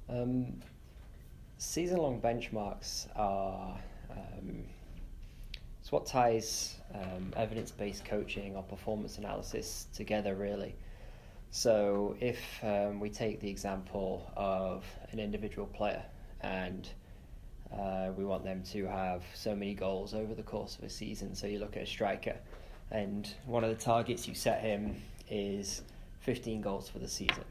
Um, Season-long benchmarks are it's what ties evidence-based coaching or performance analysis together, really. So if we take the example of an individual player and we want them to have so many goals over the course of a season. So you look at a striker, and one of the targets you set him is 15 goals for the season.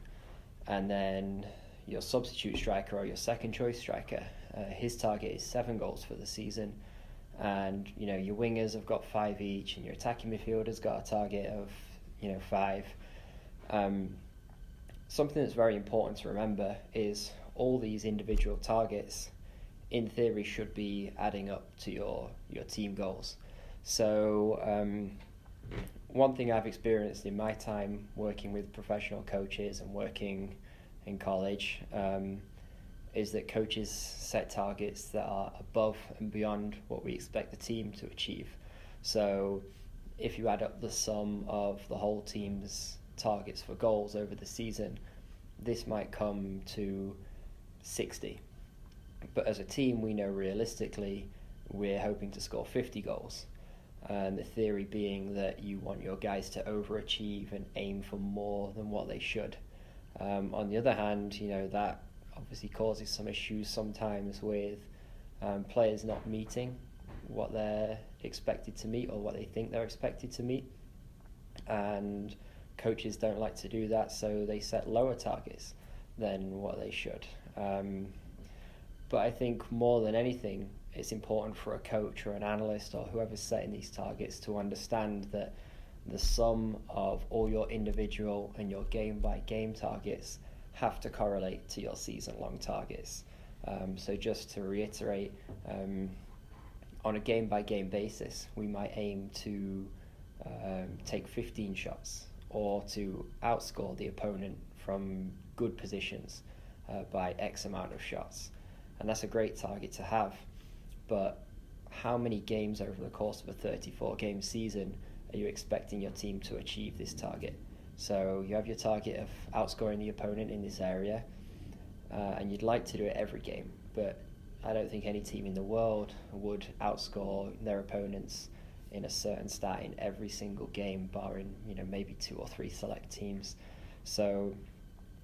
And then your substitute striker or your second choice striker, his target is 7 goals for the season. And your wingers have got 5 each, and your attacking midfielder's got a target of 5. Something that's very important to remember is all these individual targets in theory should be adding up to your team goals. So one thing I've experienced in my time working with professional coaches and working in college is that coaches set targets that are above and beyond what we expect the team to achieve. So if you add up the sum of the whole team's targets for goals over the season, this might come to 60. But as a team, we know realistically we're hoping to score 50 goals. And the theory being that you want your guys to overachieve and aim for more than what they should. On the other hand, that obviously causes some issues sometimes with players not meeting what they're expected to meet or what they think they're expected to meet. And coaches don't like to do that, so they set lower targets than what they should. But I think more than anything, it's important for a coach or an analyst or whoever's setting these targets to understand that the sum of all your individual and your game-by-game targets have to correlate to your season-long targets. So just to reiterate, on a game-by-game basis, we might aim to take 15 shots or to outscore the opponent from good positions by X amount of shots. And that's a great target to have. But how many games over the course of a 34-game season are you expecting your team to achieve this target? So you have your target of outscoring the opponent in this area, and you'd like to do it every game. But I don't think any team in the world would outscore their opponents in a certain stat in every single game, barring maybe 2 or 3 select teams. So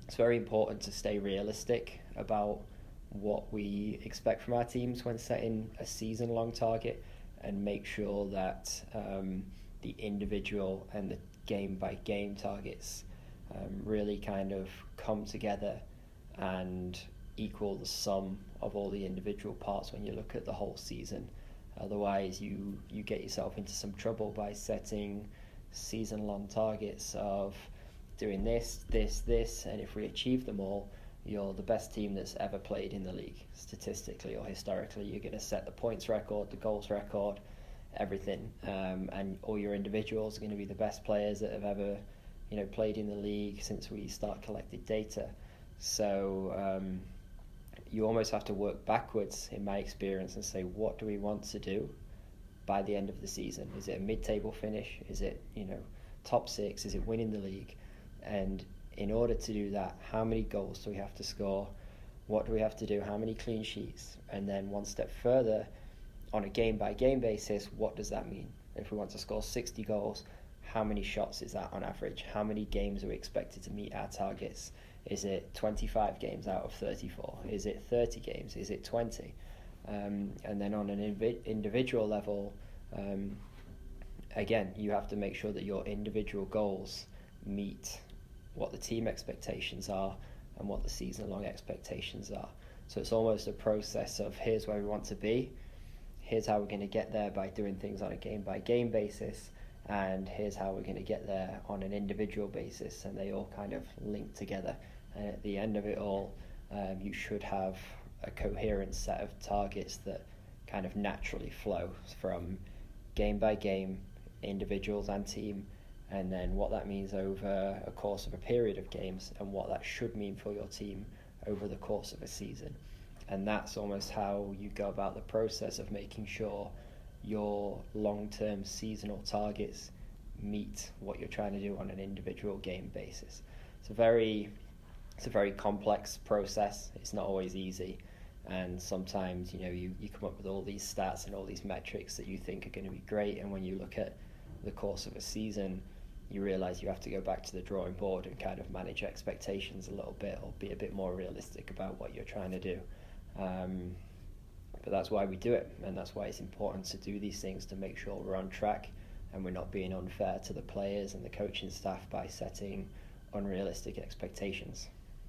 it's very important to stay realistic about what we expect from our teams when setting a season-long target, and make sure that the individual and the game-by-game targets really kind of come together and equal the sum of all the individual parts when you look at the whole season. Otherwise, you get yourself into some trouble by setting season-long targets of doing this, and if we achieve them all, you're the best team that's ever played in the league, statistically or historically. You're going to set the points record, the goals record, everything, and all your individuals are going to be the best players that have ever, played in the league since we start collecting data. So you almost have to work backwards, in my experience, and say, what do we want to do by the end of the season? Is it a mid-table finish? Is it, top 6? Is it winning the league? And in order to do that, how many goals do we have to score? What do we have to do? How many clean sheets? And then one step further, on a game-by-game basis, what does that mean? If we want to score 60 goals, how many shots is that on average? How many games are we expected to meet our targets? Is it 25 games out of 34? Is it 30 games? Is it 20? And then on an individual level, again, you have to make sure that your individual goals meet what the team expectations are and what the season-long expectations are. So it's almost a process of, here's where we want to be, here's how we're going to get there by doing things on a game-by-game basis, and here's how we're going to get there on an individual basis, and they all kind of link together. And at the end of it all, you should have a coherent set of targets that kind of naturally flow from game-by-game, individuals and team, and then what that means over a course of a period of games, and what that should mean for your team over the course of a season. And that's almost how you go about the process of making sure your long-term seasonal targets meet what you're trying to do on an individual game basis. It's a very it's a very complex process. It's not always easy, and sometimes you come up with all these stats and all these metrics that you think are going to be great, and when you look at the course of a season, you realize you have to go back to the drawing board and kind of manage expectations a little bit, or be a bit more realistic about what you're trying to do. But that's why we do it, and that's why it's important to do these things, to make sure we're on track and we're not being unfair to the players and the coaching staff by setting unrealistic expectations.